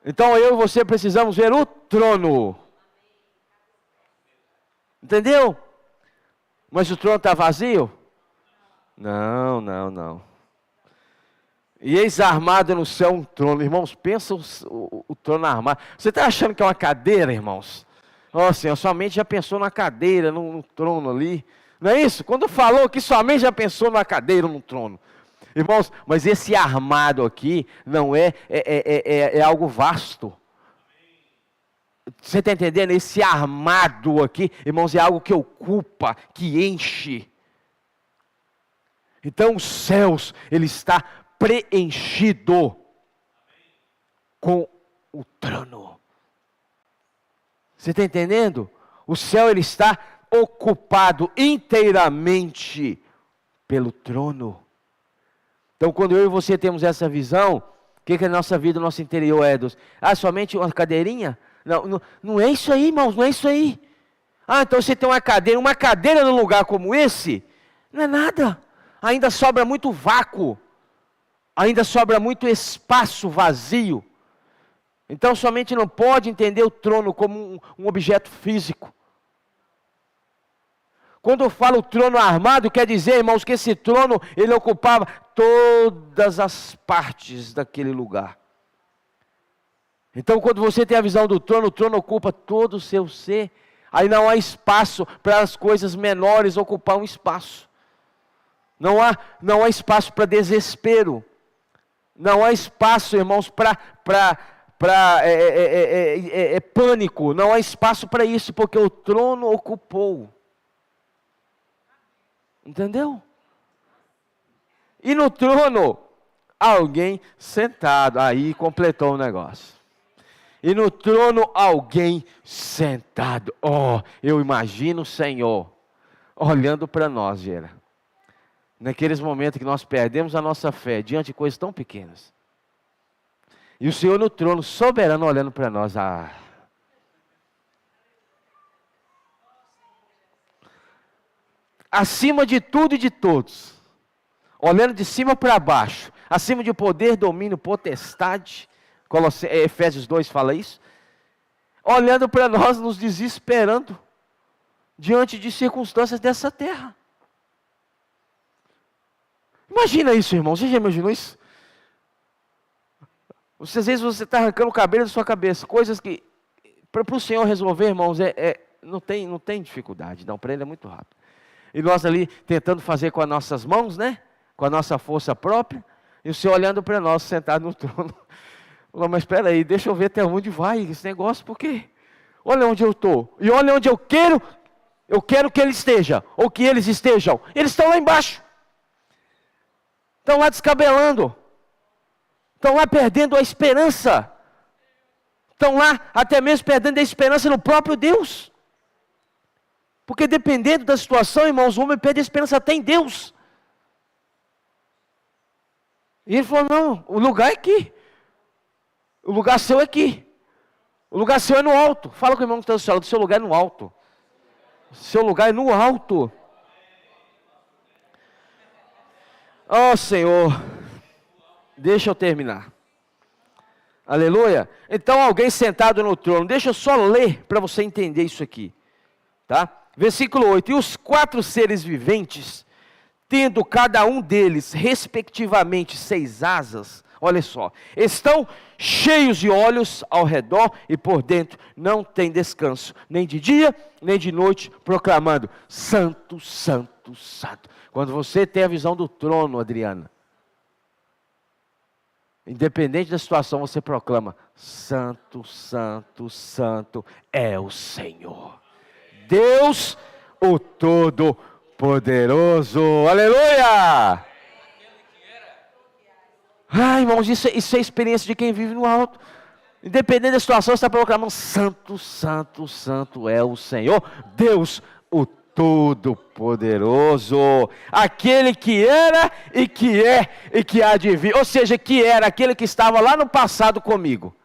Então eu e você precisamos ver o trono. Entendeu? Mas o trono está vazio? Não. E eis armado no céu um trono. Irmãos, pensa o trono armado. Você está achando que é uma cadeira, irmãos? Ó Senhor, sua mente já pensou na cadeira, no trono ali. Não é isso? Quando falou que sua mente já pensou na cadeira, no trono. Irmãos, mas esse armado aqui não é algo vasto. Você está entendendo? Esse armado aqui, irmãos, é algo que ocupa, que enche. Então os céus, ele está preenchido com o trono. Você está entendendo? O céu ele está ocupado inteiramente pelo trono. Então quando eu e você temos essa visão, o que a nossa vida, o nosso interior é? Somente uma cadeirinha? Não é isso aí, irmãos, não é isso aí. Então você tem uma cadeira num lugar como esse, não é nada. Ainda sobra muito vácuo. Ainda sobra muito espaço vazio. Então somente não pode entender o trono como um objeto físico. Quando eu falo trono armado, quer dizer, irmãos, que esse trono, ele ocupava todas as partes daquele lugar. Então quando você tem a visão do trono, o trono ocupa todo o seu ser. Aí não há espaço para as coisas menores ocupar um espaço. Não há espaço para desespero. Não há espaço, irmãos, para pânico. Não há espaço para isso, porque o trono ocupou. Entendeu? E no trono, alguém sentado. Aí completou o negócio. E no trono, alguém sentado. Eu imagino o Senhor olhando para nós, Gera. Naqueles momentos que nós perdemos a nossa fé diante de coisas tão pequenas. E o Senhor no trono, soberano, olhando para nós. Acima de tudo e de todos. Olhando de cima para baixo. Acima de poder, domínio, potestade. Efésios 2 fala isso. Olhando para nós, nos desesperando. Diante de circunstâncias dessa terra. Imagina isso, irmão. Você já imaginou isso? Às vezes você está arrancando o cabelo da sua cabeça. Coisas que, para o Senhor resolver, irmãos, não tem dificuldade. Não, para Ele é muito rápido. E nós ali tentando fazer com as nossas mãos, né? Com a nossa força própria. E o Senhor olhando para nós, sentado no trono. Falou, mas espera aí, deixa eu ver até onde vai esse negócio. Porque olha onde eu estou. E olha onde eu quero que Ele esteja. Ou que eles estejam. Eles estão lá embaixo. Estão lá descabelando. Estão lá perdendo a esperança. Estão lá até mesmo perdendo a esperança no próprio Deus. Porque dependendo da situação, irmãos, o homem perde a esperança até em Deus. E ele falou, não, o lugar é aqui. O lugar seu é aqui. O lugar seu é no alto. Fala com o irmão que está do seu lado, o seu lugar é no alto. O seu lugar é no alto. Senhor, deixa eu terminar. Aleluia. Então alguém sentado no trono. Deixa eu só ler para você entender isso aqui. Tá? Versículo 8. E os 4 seres viventes, tendo cada um deles, respectivamente, 6 asas. Olha só. Estão cheios de olhos ao redor e por dentro não tem descanso. Nem de dia, nem de noite, proclamando. Santo, santo, santo. Quando você tem a visão do trono, Adriana, independente da situação, você proclama: Santo, Santo, Santo é o Senhor, Deus, o Todo-Poderoso. Aleluia! Irmãos, isso é experiência de quem vive no alto. Independente da situação, você está proclamando: Santo, Santo, Santo é o Senhor, Deus, o Todo-Poderoso, aquele que era e que é e que há de vir. Ou seja, que era aquele que estava lá no passado comigo,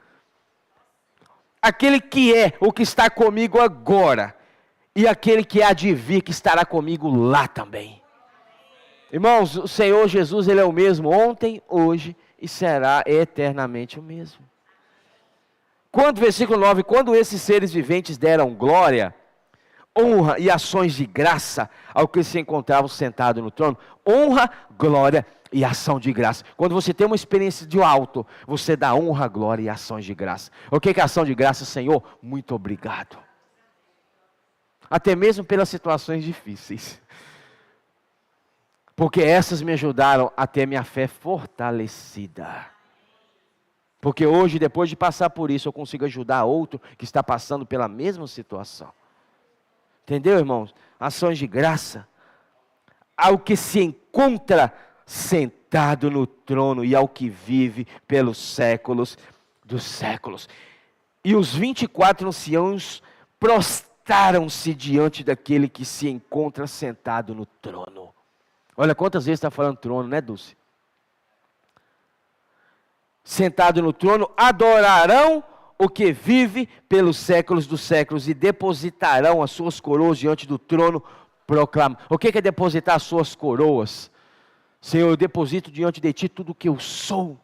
aquele que é o que está comigo agora, e aquele que há de vir, que estará comigo lá também. Irmãos, o Senhor Jesus, Ele é o mesmo ontem, hoje e será eternamente o mesmo. Versículo 9, quando esses seres viventes deram glória, honra e ações de graça ao que se encontravam sentado no trono, honra, glória e ação de graça. Quando você tem uma experiência de alto, você dá honra, glória e ações de graça. O que é ação de graça? Senhor, muito obrigado. Até mesmo pelas situações difíceis, porque essas me ajudaram a ter minha fé fortalecida. Porque hoje, depois de passar por isso, eu consigo ajudar outro que está passando pela mesma situação. Entendeu, irmãos? Ações de graça ao que se encontra sentado no trono e ao que vive pelos séculos dos séculos. E os 24 anciãos prostraram-se diante daquele que se encontra sentado no trono. Olha quantas vezes está falando trono, né, Dulce? Sentado no trono, adorarão o que vive pelos séculos dos séculos e depositarão as suas coroas diante do trono, proclamando. O que é depositar as suas coroas? Senhor, eu deposito diante de Ti tudo o que eu sou.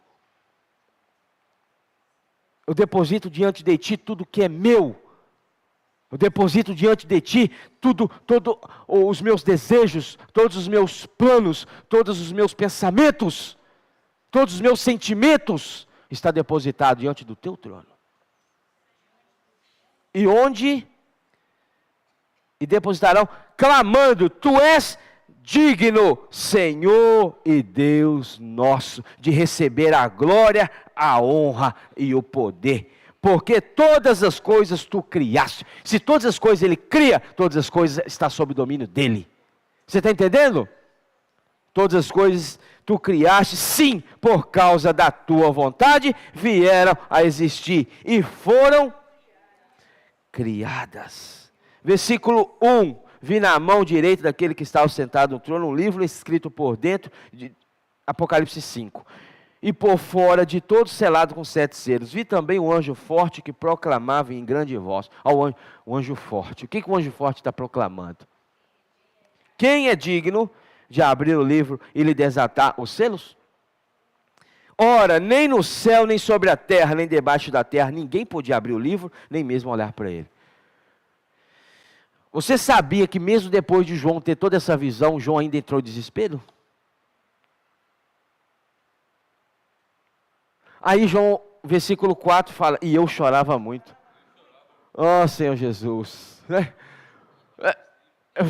Eu deposito diante de Ti tudo o que é meu. Eu deposito diante de Ti todos os meus desejos, todos os meus planos, todos os meus pensamentos, todos os meus sentimentos, está depositado diante do Teu trono. E depositarão, clamando: Tu és digno, Senhor e Deus nosso, de receber a glória, a honra e o poder. Porque todas as coisas Tu criaste. Se todas as coisas Ele cria, todas as coisas estão sob o domínio dEle. Você está entendendo? Todas as coisas Tu criaste, sim, por causa da Tua vontade, vieram a existir e foram criadas. Versículo 1. Vi na mão direita daquele que estava sentado no trono um livro escrito por dentro, de Apocalipse 5. E por fora de todo selado com 7 selos. Vi também um anjo forte que proclamava em grande voz. O anjo forte. O que o anjo forte está proclamando? Quem é digno de abrir o livro e lhe desatar os selos? Ora, nem no céu, nem sobre a terra, nem debaixo da terra, ninguém podia abrir o livro, nem mesmo olhar para ele. Você sabia que mesmo depois de João ter toda essa visão, João ainda entrou em desespero? Aí João, versículo 4 fala: e eu chorava muito. Oh, Senhor Jesus.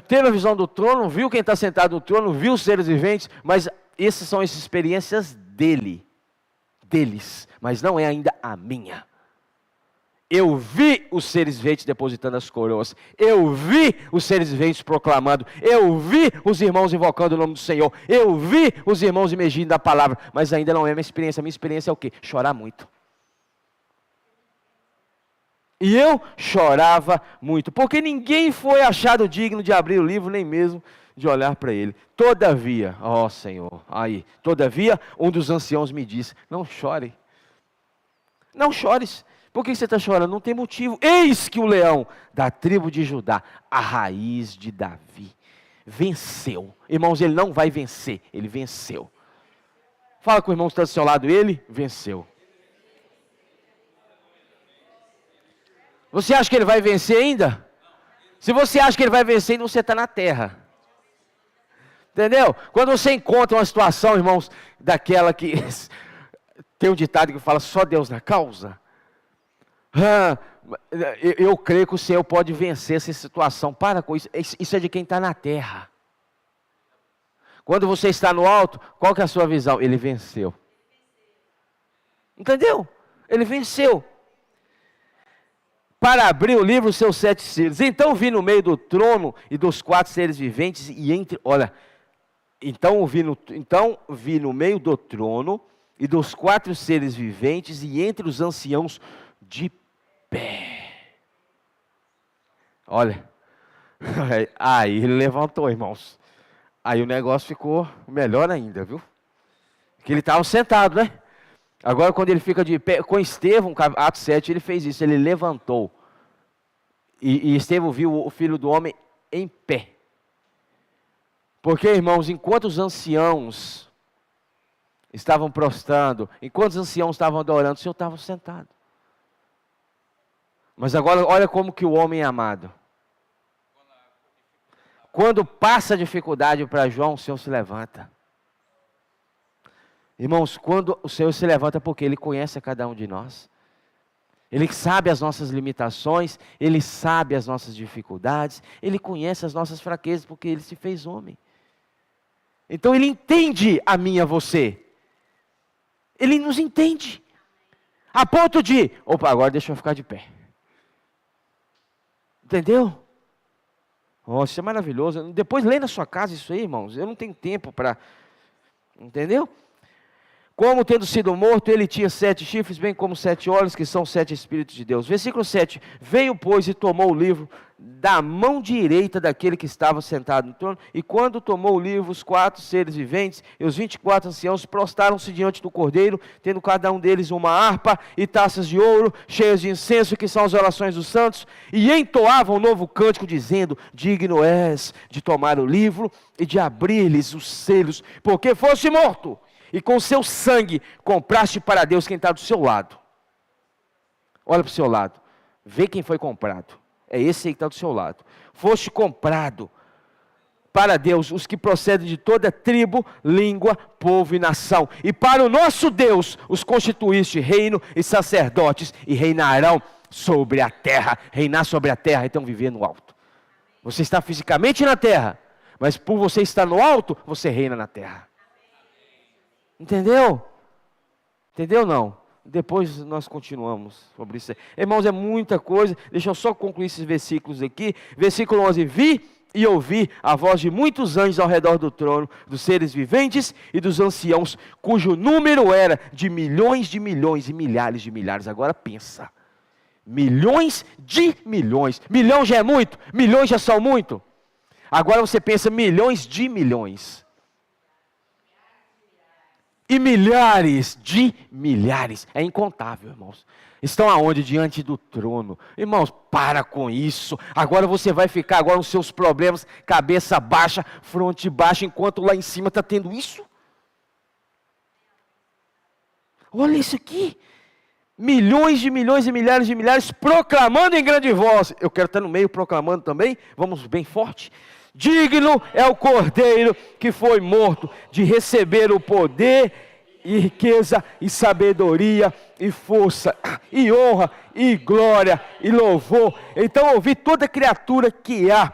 Teve a visão do trono, viu quem está sentado no trono, viu os seres viventes, mas essas são as experiências deles, mas não é ainda a minha. Eu vi os seres viventes depositando as coroas, eu vi os seres viventes proclamando, eu vi os irmãos invocando o nome do Senhor, eu vi os irmãos emergindo da palavra, mas ainda não é a minha experiência é o quê? Chorar muito. E eu chorava muito, porque ninguém foi achado digno de abrir o livro, nem mesmo de olhar para ele. Todavia, ó Senhor, todavia, um dos anciãos me disse: não chore, não chores. Por que você está chorando? Não tem motivo. Eis que o leão da tribo de Judá, a raiz de Davi, venceu. Irmãos, ele não vai vencer, ele venceu. Fala com o irmão que está do seu lado, ele venceu. Você acha que ele vai vencer ainda? Se você acha que ele vai vencer, ainda você está na terra. Entendeu? Quando você encontra uma situação, irmãos, daquela que tem um ditado que fala: só Deus na causa. Eu creio que o Senhor pode vencer essa situação. Para com isso. Isso é de quem está na terra. Quando você está no alto, qual que é a sua visão? Ele venceu. Entendeu? Ele venceu. para abrir o livro, os seus 7 selos. Então vi no meio do trono e dos 4 seres viventes, e entre, olha, então vi no meio do trono e dos 4 seres viventes, e entre os anciãos de pé. Olha, aí ele levantou, irmãos. Aí o negócio ficou melhor ainda, viu? Porque ele estava sentado, né? Agora quando ele fica de pé, com Estevão, Atos 7, ele fez isso, ele levantou. E Estevão viu o Filho do Homem em pé. Porque, irmãos, enquanto os anciãos estavam prostrando, enquanto os anciãos estavam adorando, o Senhor estava sentado. Mas agora, olha como que o homem é amado. Quando passa dificuldade para João, o Senhor se levanta. Irmãos, quando o Senhor se levanta, porque Ele conhece a cada um de nós. Ele sabe as nossas limitações, Ele sabe as nossas dificuldades, Ele conhece as nossas fraquezas, porque Ele se fez homem. Então Ele entende a mim e a você. Ele nos entende. A ponto de, opa, agora deixa eu ficar de pé. Entendeu? Nossa, isso é maravilhoso. Depois lê na sua casa isso aí, irmãos. Eu não tenho tempo para... Entendeu? Como tendo sido morto, ele tinha 7 chifres, bem como 7 olhos, que são 7 Espíritos de Deus. Versículo 7. Veio, pois, e tomou o livro da mão direita daquele que estava sentado no trono. E quando tomou o livro, os 4 seres viventes e os 24 anciãos prostraram-se diante do Cordeiro, tendo cada um deles uma harpa e taças de ouro, cheias de incenso, que são as orações dos santos, e entoavam um novo cântico, dizendo: digno és de tomar o livro e de abrir-lhes os selos, porque foste morto. E com o seu sangue compraste para Deus quem está do seu lado. Olha para o seu lado. Vê quem foi comprado. É esse aí que está do seu lado. Foste comprado para Deus os que procedem de toda tribo, língua, povo e nação. E para o nosso Deus os constituíste reino e sacerdotes, e reinarão sobre a terra. Reinar sobre a terra, então viver no alto. Você está fisicamente na terra, mas por você estar no alto, você reina na terra. Entendeu? Entendeu não? Depois nós continuamos sobre isso. Irmãos, é muita coisa. Deixa eu só concluir esses versículos aqui. Versículo 11. Vi e ouvi a voz de muitos anjos ao redor do trono, dos seres viventes e dos anciãos, cujo número era de milhões e milhares de milhares. Agora pensa. Milhões de milhões. Milhão já é muito? Milhões já são muito? Agora você pensa milhões de milhões. E milhares de milhares, é incontável, irmãos. Estão aonde? Diante do trono. Irmãos, para com isso. Agora você vai ficar agora nos seus problemas, cabeça baixa, fronte baixa, enquanto lá em cima está tendo isso. Olha isso aqui. Milhões e milhares de milhares, proclamando em grande voz. Eu quero estar no meio proclamando também. Vamos bem forte. Digno é o Cordeiro que foi morto de receber o poder e riqueza e sabedoria e força e honra e glória e louvor. Então ouvi toda criatura que há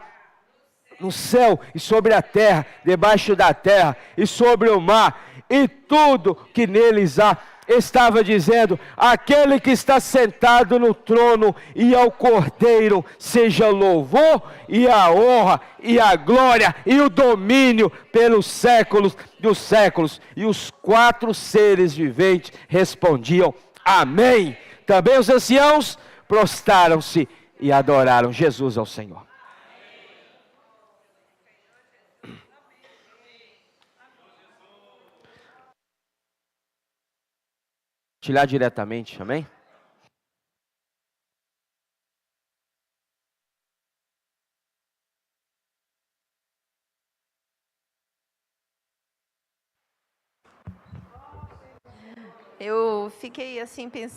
no céu e sobre a terra, debaixo da terra e sobre o mar e tudo que neles há, estava dizendo: aquele que está sentado no trono e ao Cordeiro seja o louvor e a honra e a glória e o domínio pelos séculos dos séculos. E os 4 seres viventes respondiam: amém. Também os anciãos prostraram-se e adoraram Jesus ao Senhor. Compartilhar diretamente, amém? Eu fiquei assim pensando.